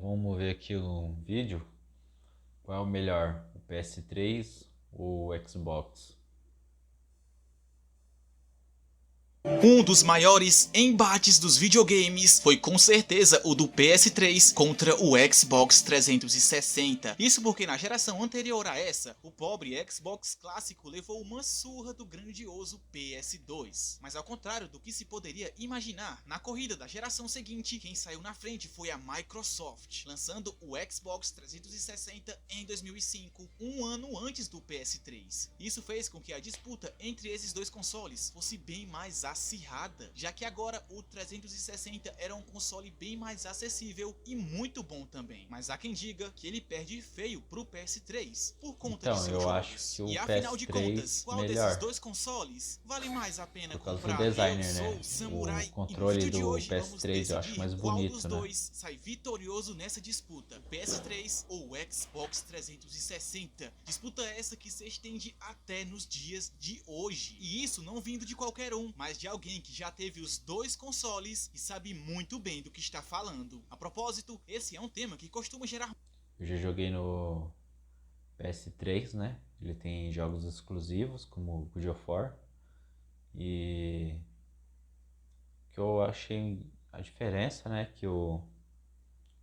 vamos ver aqui um vídeo. Qual é o melhor, o PS3 ou o Xbox? Um dos maiores embates dos videogames foi com certeza o do PS3 contra o Xbox 360. Isso porque na geração anterior a essa, o pobre Xbox clássico levou uma surra do grandioso PS2. Mas ao contrário do que se poderia imaginar, na corrida da geração seguinte, quem saiu na frente foi a Microsoft, lançando o Xbox 360 em 2005, um ano antes do PS3. Isso fez com que a disputa entre esses dois consoles fosse bem mais acirrada, já que agora o 360 era um console bem mais acessível e muito bom também, mas há quem diga que ele perde feio pro PS3 por conta de Então, seus eu acho jogos. que o E afinal de contas, PS3 qual desses melhor, dois consoles vale mais a pena por causa do comprar? Eu designer, sou né? o O Samurai e no controle vídeo de do hoje vamos PS3 eu acho decidir mais qual dos bonito, né? dois sai vitorioso nessa disputa, PS3 ou Xbox 360. Disputa essa que se estende até nos dias de hoje. E isso não vindo de qualquer um, mas de alguém que já teve os dois consoles e sabe muito bem do que está falando. A propósito, esse é um tema que costuma gerar... Eu já joguei no PS3, né? Ele tem jogos exclusivos como God of War. E que eu achei a diferença, né? Que o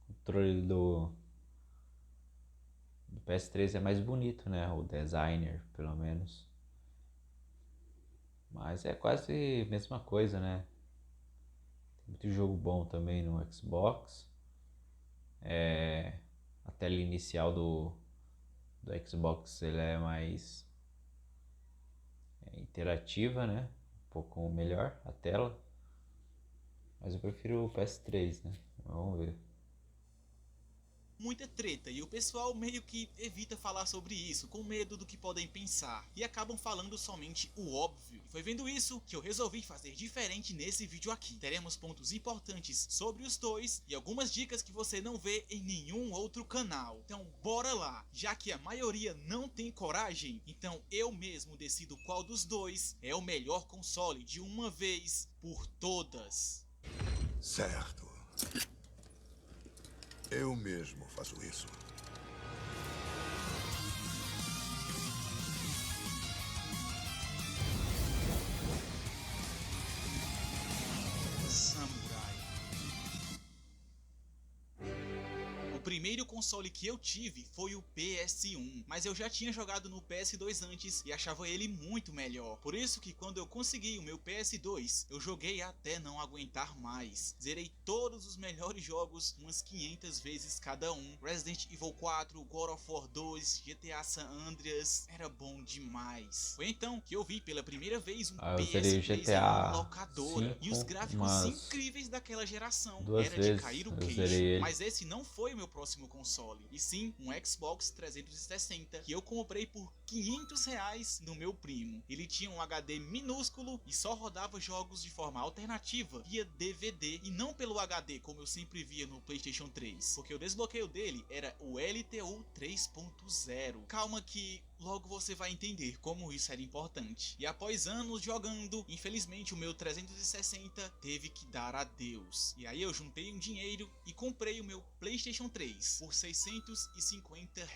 controle do PS3 é mais bonito, né? O designer, pelo menos. Mas é quase a mesma coisa, né? Tem muito jogo bom também no Xbox. A tela inicial do Xbox ele é mais interativa, né? Um pouco melhor a tela. Mas eu prefiro o PS3, né? Vamos ver. muita treta e o pessoal meio que evita falar sobre isso, com medo do que podem pensar, e acabam falando somente o óbvio. E foi vendo isso que eu resolvi fazer diferente nesse vídeo aqui. Teremos pontos importantes sobre os dois e algumas dicas que você não vê em nenhum outro canal. Então bora lá, já que a maioria não tem coragem, então eu mesmo decido qual dos dois é o melhor console de uma vez por todas. Certo. Eu mesmo faço isso. Samurai. O primeiro console que eu tive foi o PS1, mas eu já tinha jogado no PS2 antes e achava ele muito melhor. Por isso que quando eu consegui o meu PS2, eu joguei até não aguentar mais. Zerei todos os melhores jogos umas 500 vezes cada um. Resident Evil 4, God of War 2, GTA San Andreas, era bom demais. Foi então que eu vi pela primeira vez um Eu zerei o PS3 em GTA uma locadora e os 5 gráficos umas incríveis daquela geração. duas Era de vezes. cair o Eu queixo. zerei ele. Mas esse não foi o meu próximo console, e sim um Xbox 360 que eu comprei por R$ 500 no meu primo. Ele tinha um HD minúsculo e só rodava jogos de forma alternativa via DVD e não pelo HD como eu sempre via no PlayStation 3, porque o desbloqueio dele era o LTU 3.0. Calma que logo você vai entender como isso era importante. E após anos jogando, infelizmente o meu 360 teve que dar adeus. E aí eu juntei um dinheiro e comprei o meu PlayStation 3 por R$ 650.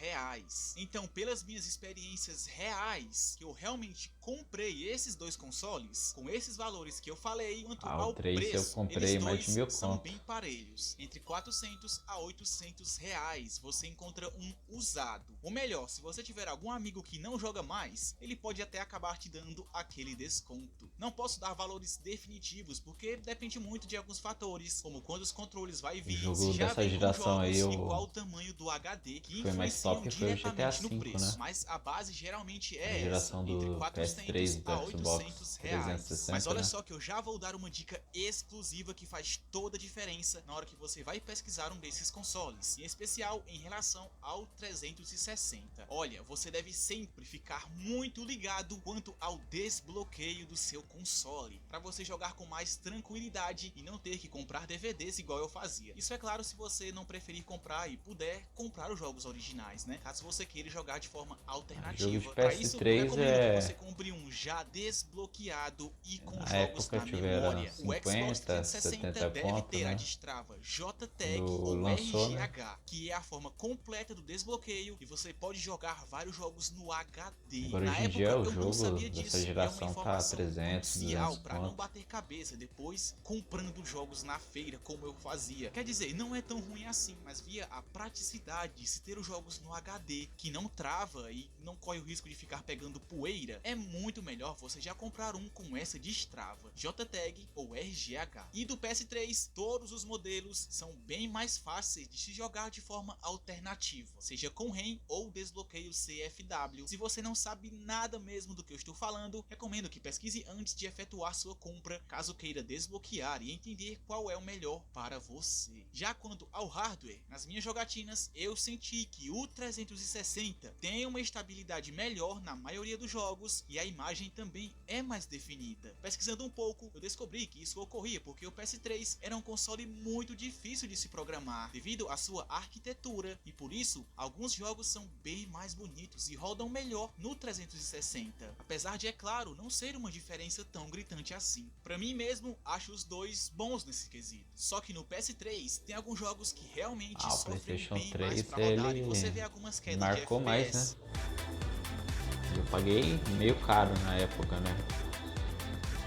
Então, pelas minhas experiências reais, que eu realmente comprei esses dois consoles, com esses valores que eu falei, quanto O ao 3 eu preço, comprei eles mais de dois 1000 são conto. bem parelhos. Entre R$ 400 a R$ 800 você encontra um usado. Ou melhor, se você tiver algum amigo que não joga mais, ele pode até acabar te dando aquele desconto. Não posso dar valores definitivos, porque depende muito de alguns fatores, como quando os controles vai O vir, se jogo já dessa vem com geração aí, jogos e o qual o tamanho do HD, que foi mais influenciam top foi o GTA diretamente no V, preço. né? Mas a base geralmente A é essa, geração entre do PS3 R$ 400 do a Xbox R$ 800. Mas 360, olha né? só que eu já vou dar uma dica exclusiva que faz toda a diferença na hora que você vai pesquisar um desses consoles, em especial em relação ao 360. Olha, você deve sempre ficar muito ligado quanto ao desbloqueio do seu console, para você jogar com mais tranquilidade e não ter que comprar DVDs igual eu fazia. Isso é claro se você não preferir comprar comprar e puder comprar os jogos originais, né? Caso você queira jogar de forma Jogo de alternativa. Para isso, eu PS3 recomendo que você compre um já desbloqueado e com na jogos época na tiveram memória. O Xbox 50, 360 70 deve conto, ter a né? destrava JTAG Quando ou lançou, né? RGH, que é a forma completa do desbloqueio e você pode jogar vários jogos no HD. Agora Na hoje em época dia o eu não jogo sabia dessa disso e é uma geração tá informação 300, crucial 200 para não conto. bater cabeça depois comprando jogos na feira como eu fazia. Quer dizer, não é tão ruim assim, mas via a praticidade de se ter os jogos no HD, que não trava e não corre o risco de ficar pegando poeira, é muito melhor você já comprar um com essa destrava, JTAG ou RGH. E do PS3, todos os modelos são bem mais fáceis de se jogar de forma alternativa, seja com REM ou desbloqueio CFW. Se você não sabe nada mesmo do que eu estou falando, recomendo que pesquise antes de efetuar sua compra, caso queira desbloquear e entender qual é o melhor para você. Já quanto ao hardware, nas minhas jogatinas, eu senti que o 360 tem uma estabilidade melhor na maioria dos jogos e a imagem também é mais definida. Pesquisando um pouco, eu descobri que isso ocorria porque o PS3 era um console muito difícil de se programar devido à sua arquitetura e por isso alguns jogos são bem mais bonitos e rodam melhor no 360, apesar de, é claro, não ser uma diferença tão gritante assim. Para mim mesmo, acho os dois bons nesse quesito. Só que no PS3 tem alguns jogos que realmente O sofrem PlayStation bem mais 3 pra rodar ele e você vê algumas quedas marcou de mais, FPS. né? Eu paguei meio caro na época, né?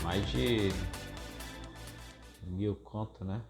Mais de 1000 conto, né?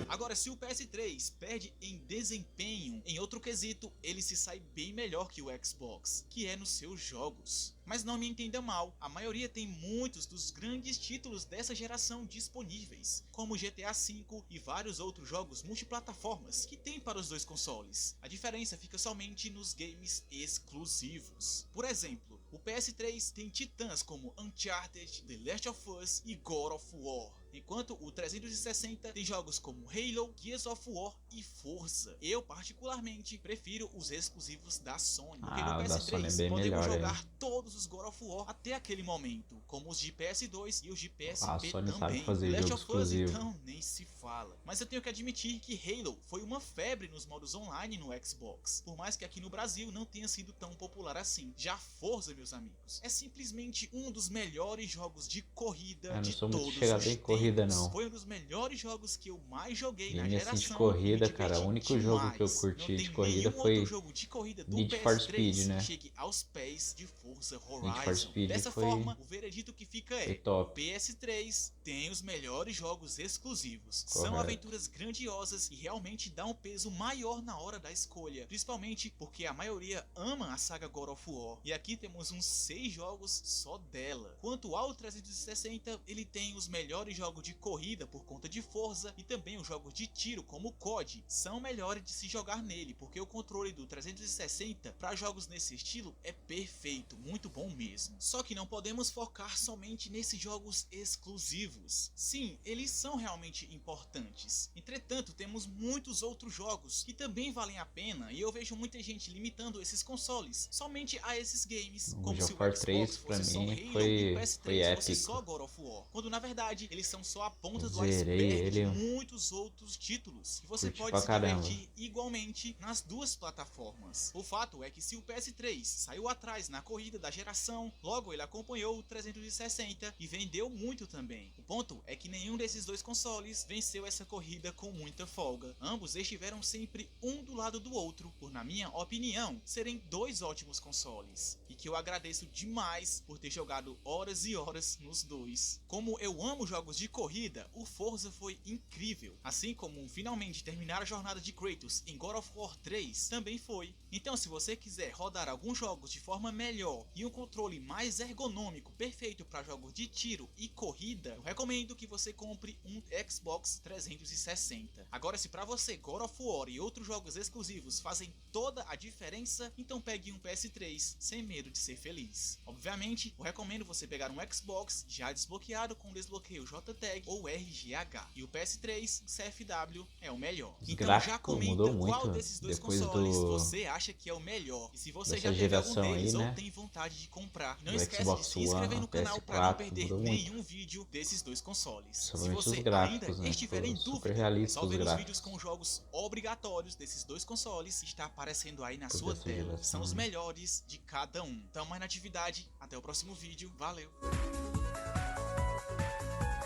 Agora, se o PS3 perde em desempenho, em outro quesito, ele se sai bem melhor que o Xbox, que é nos seus jogos. Mas não me entenda mal, a maioria tem muitos dos grandes títulos dessa geração disponíveis, como GTA V e vários outros jogos multiplataformas que tem para os dois consoles. A diferença fica somente nos games exclusivos. Por exemplo, o PS3 tem titãs como Uncharted, The Last of Us e God of War, enquanto o 360 tem jogos como Halo, Gears of War e Forza. Eu particularmente prefiro os exclusivos da Sony, porque no O da Sony é PS3 bem podemos melhor, jogar todos os God of War até aquele momento, como os de PS2 e os de PSP A Sony sabe também. fazer Last jogo of Us exclusivo. então nem se fala. Mas eu tenho que admitir que Halo foi uma febre nos modos online no Xbox, por mais que aqui no Brasil não tenha sido tão popular assim. Já Forza, meus amigos, é simplesmente um dos melhores jogos de corrida não de sou muito todos chegado os em corrida, tempos. não. Foi um dos melhores jogos que eu mais joguei na Game assim geração. de corrida, e me cara, o diverti único jogo que eu demais. curti Não de tem corrida nenhum foi outro jogo de corrida do Need PS3 for Speed, né? que chegue aos pés de Forza Horizon. Need for Speed Dessa foi forma, o veredito que fica foi é: top. PS3 tem os melhores jogos exclusivos. São Correto. aventuras grandiosas e realmente dá um peso maior na hora da escolha, principalmente porque a maioria ama a saga God of War, e aqui temos uns 6 jogos só dela. Quanto ao 360, ele tem os melhores jogos de corrida por conta de Forza e também os jogos de tiro como COD são melhores de se jogar nele, porque o controle do 360 para jogos nesse estilo é perfeito, muito bom mesmo. Só que não podemos focar somente nesses jogos exclusivos. Sim, eles são realmente importantes. Entretanto, temos muitos outros jogos que também valem a pena e eu vejo muita gente limitando esses consoles somente a esses games, O como God se of War o 3 Xbox pra fosse só mim Halo foi e o PS3 fosse épico. só God of War, quando na verdade eles são só a ponta do Zerei iceberg de ele. muitos outros títulos, e você Curti pode pra se caramba. divertir igualmente nas duas plataformas. O fato é que se o PS3 saiu atrás na corrida da geração, logo ele acompanhou o 360 e vendeu muito também. O ponto é que nenhum desses dois consoles venceu essa corrida com muita folga. Ambos estiveram sempre um do lado do outro, por, na minha opinião, serem dois ótimos consoles, e que eu agradeço demais por ter jogado horas e horas nos dois. Como eu amo jogos de corrida, o Forza foi incrível, assim como finalmente terminar a jornada de Kratos em God of War 3 também foi. Então, se você quiser rodar alguns jogos de forma melhor e um controle mais ergonômico perfeito para jogos de tiro e corrida, eu recomendo que você compre um Xbox 360. Agora, se para você God of War e outros jogos exclusivos fazem toda a diferença, então pegue um PS3 sem medo de ser feliz. Obviamente, eu recomendo você pegar um Xbox já desbloqueado com desbloqueio JTAG ou RGH, e o PS3 CFW é o melhor. Os Então já gráficos comenta mudou qual muito desses dois depois consoles você acha que é o melhor, e se você dessa já teve algum geração deles aí, né? ou tem vontade de comprar. Não Do esquece Xbox de se inscrever One, no canal para não PS4, perder mudou muito. nenhum vídeo desses dois dois consoles. Se Principalmente você os gráficos, ainda né? estiver em Super dúvida, é realistas só os ver os gráficos. vídeos com jogos obrigatórios desses dois consoles que está aparecendo aí na Por sua dessa tela. geração, São os né? melhores de cada um. Tamo mais na atividade, até o próximo vídeo, valeu!